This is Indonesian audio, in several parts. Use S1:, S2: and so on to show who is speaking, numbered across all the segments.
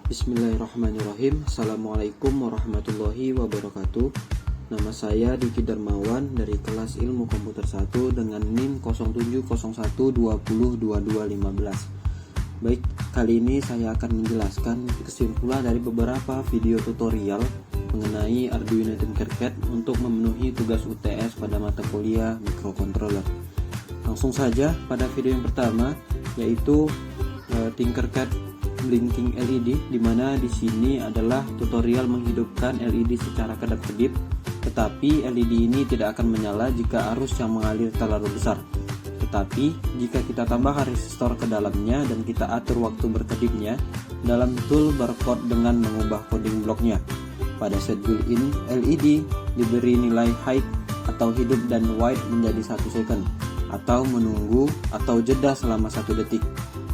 S1: Bismillahirrahmanirrahim. Assalamualaikum warahmatullahi wabarakatuh. Nama saya Diki Darmawan dari kelas Ilmu Komputer 1 dengan NIM 0701202215. Baik, kali ini saya akan menjelaskan kesimpulan dari beberapa video tutorial mengenai Arduino Tinkercad untuk memenuhi tugas UTS pada mata kuliah microcontroller. Langsung saja pada video yang pertama, yaitu Tinkercad Blinking LED, di mana di sini adalah tutorial menghidupkan LED secara kedap-kedip, tetapi LED ini tidak akan menyala jika arus yang mengalir terlalu besar. Tetapi jika kita tambahkan resistor ke dalamnya dan kita atur waktu berkedipnya dalam tool barcode dengan mengubah coding bloknya. Pada set built-in, LED diberi nilai high atau hidup dan wait menjadi 1 second, atau menunggu atau jeda selama 1 detik.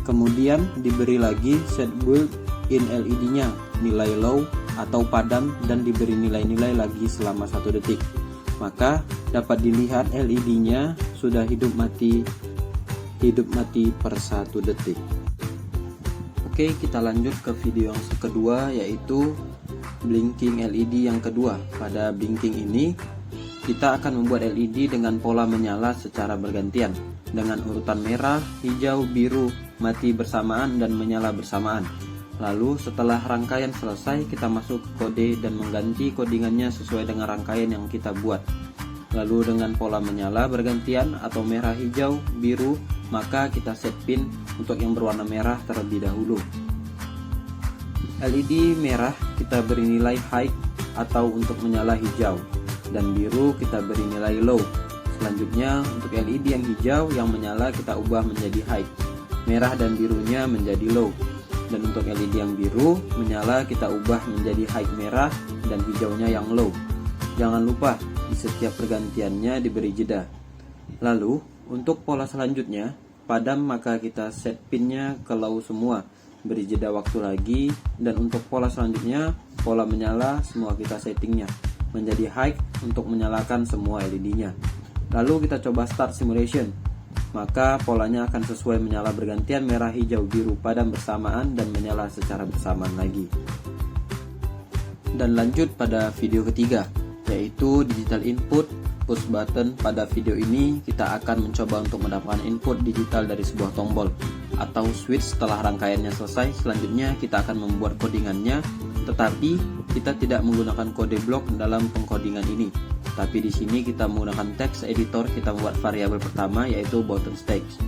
S1: Kemudian diberi lagi set built-in LED-nya nilai low atau padam dan diberi nilai-nilai lagi selama 1 detik. Maka dapat dilihat LED-nya sudah hidup mati per 1 detik. Oke, kita lanjut ke video yang kedua, yaitu blinking LED yang kedua. Pada blinking ini kita akan membuat LED dengan pola menyala secara bergantian dengan urutan merah, hijau, biru, mati bersamaan dan menyala bersamaan. Lalu setelah rangkaian selesai, kita masuk ke kode dan mengganti codingannya sesuai dengan rangkaian yang kita buat. Lalu dengan pola menyala bergantian atau merah, hijau, biru, maka kita set pin untuk yang berwarna merah terlebih dahulu. LED merah kita beri nilai high atau untuk menyala hijau, dan biru kita beri nilai low. Selanjutnya untuk LED yang hijau yang menyala kita ubah menjadi high, merah dan birunya menjadi low. Dan untuk LED yang biru menyala kita ubah menjadi high merah dan hijaunya yang low. Jangan lupa di setiap pergantiannya diberi jeda. Lalu untuk pola selanjutnya padam, maka kita set pinnya ke low semua, beri jeda waktu lagi. Dan untuk pola selanjutnya, pola menyala semua kita settingnya menjadi high untuk menyalakan semua LED-nya. Lalu kita coba start simulation, maka polanya akan sesuai menyala bergantian merah, hijau, biru, padam bersamaan dan menyala secara bersamaan lagi. Dan lanjut pada video ketiga, yaitu digital input push button. Pada video ini kita akan mencoba untuk mendapatkan input digital dari sebuah tombol atau switch setelah rangkaiannya selesai. Selanjutnya kita akan membuat codingannya, tetapi kita tidak menggunakan kode blok dalam pengkodingan ini. Tapi di sini kita menggunakan text editor. Kita membuat variabel pertama, yaitu button stakes.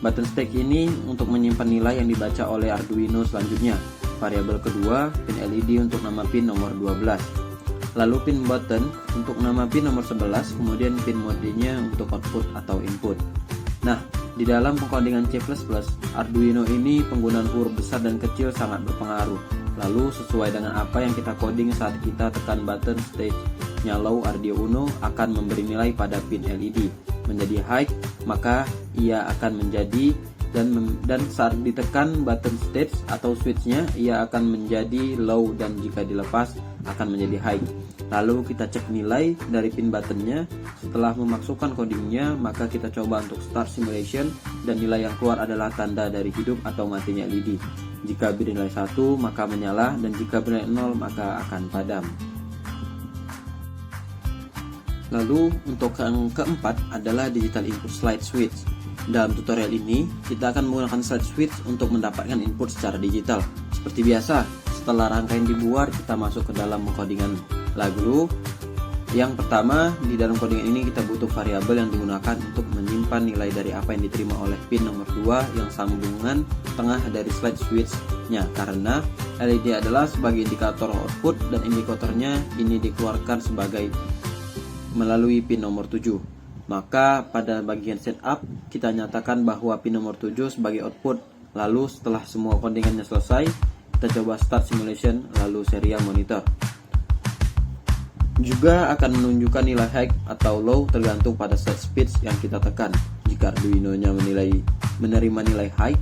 S1: Button stake ini untuk menyimpan nilai yang dibaca oleh Arduino selanjutnya. Variabel kedua, pin LED untuk nama pin nomor 12. Lalu pin button untuk nama pin nomor 11, kemudian pin modenya untuk output atau input. Nah, di dalam pengkodingan C++, Arduino ini penggunaan huruf besar dan kecil sangat berpengaruh. Lalu sesuai dengan apa yang kita coding saat kita tekan button stage-nya low, Arduino akan memberi nilai pada pin LED menjadi high, maka ia akan menjadi dan saat ditekan button stage atau switch-nya ia akan menjadi low, dan jika dilepas akan menjadi high. Lalu kita cek nilai dari pin buttonnya. Setelah memasukkan codingnya, maka kita coba untuk start simulation, dan nilai yang keluar adalah tanda dari hidup atau matinya LED. Jika bernilai 1 maka menyala, dan jika bernilai 0 maka akan padam. Lalu untuk yang keempat adalah digital input slide switch. Dalam tutorial ini kita akan menggunakan slide switch untuk mendapatkan input secara digital. Seperti biasa, setelah rangkaian dibuat, kita masuk ke dalam codingan lagu. Yang pertama, di dalam codingan ini kita butuh variabel yang digunakan untuk menyimpan nilai dari apa yang diterima oleh pin nomor 2 yang sambungan tengah dari slide switch-nya, karena LED adalah sebagai indikator output dan indikatornya ini dikeluarkan sebagai melalui pin nomor 7. Maka pada bagian setup kita nyatakan bahwa pin nomor 7 sebagai output. Lalu setelah semua codingannya selesai, kita coba start simulation lalu serial monitor. Juga akan menunjukkan nilai high atau low tergantung pada set speed yang kita tekan. Jika Arduino-nya menerima nilai high,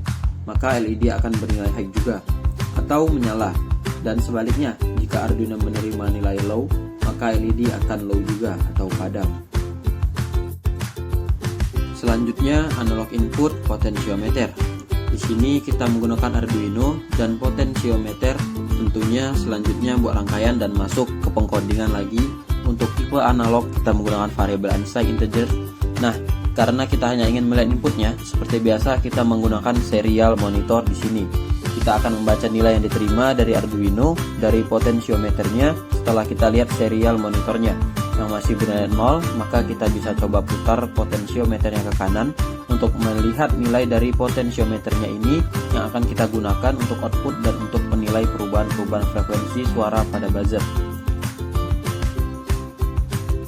S1: maka LED akan bernilai high juga atau menyala. Dan sebaliknya, jika Arduino menerima nilai low, maka LED akan low juga atau padam. Selanjutnya analog input potentiometer. Di sini kita menggunakan Arduino dan potensiometer. Tentunya selanjutnya buat rangkaian dan masuk ke pengkodingan lagi. Untuk tipe analog kita menggunakan variabel unsigned integer. Nah, karena kita hanya ingin melihat inputnya, seperti biasa kita menggunakan serial monitor di sini. Kita akan membaca nilai yang diterima dari Arduino dari potensiometernya. Setelah kita lihat serial monitornya yang masih bernilai 0, maka kita bisa coba putar potensiometernya ke kanan untuk melihat nilai dari potensiometernya ini yang akan kita gunakan untuk output dan untuk menilai perubahan-perubahan frekuensi suara pada buzzer.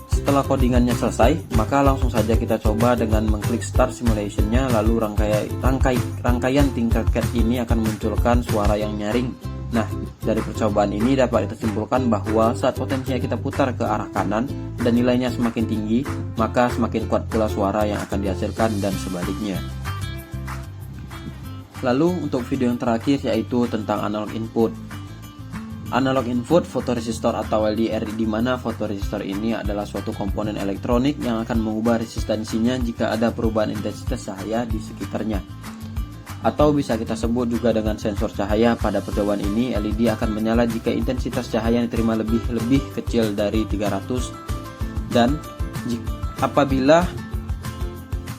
S1: Setelah codingannya selesai, maka langsung saja kita coba dengan mengklik start simulationnya, lalu rangkaian Tinkercad ini akan memunculkan suara yang nyaring. Nah, dari percobaan ini dapat kita simpulkan bahwa saat potensinya kita putar ke arah kanan dan nilainya semakin tinggi, maka semakin kuat pula suara yang akan dihasilkan dan sebaliknya. Lalu untuk video yang terakhir yaitu tentang analog input. Analog input fotoresistor atau LDR, di mana fotoresistor ini adalah suatu komponen elektronik yang akan mengubah resistansinya jika ada perubahan intensitas cahaya di sekitarnya. Atau bisa kita sebut juga dengan sensor cahaya. Pada percobaan ini LED akan menyala jika intensitas cahaya yang diterima lebih kecil dari 300, dan apabila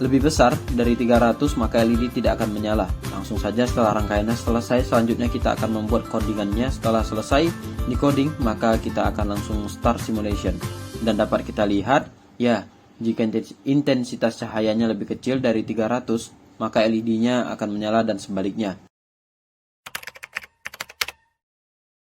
S1: lebih besar dari 300 maka LED tidak akan menyala. Langsung saja setelah rangkaiannya selesai, selanjutnya kita akan membuat codingannya. Setelah selesai di coding, maka kita akan langsung start simulation. Dan dapat kita lihat, ya, jika intensitas cahayanya lebih kecil dari 300, maka LED-nya akan menyala dan sebaliknya.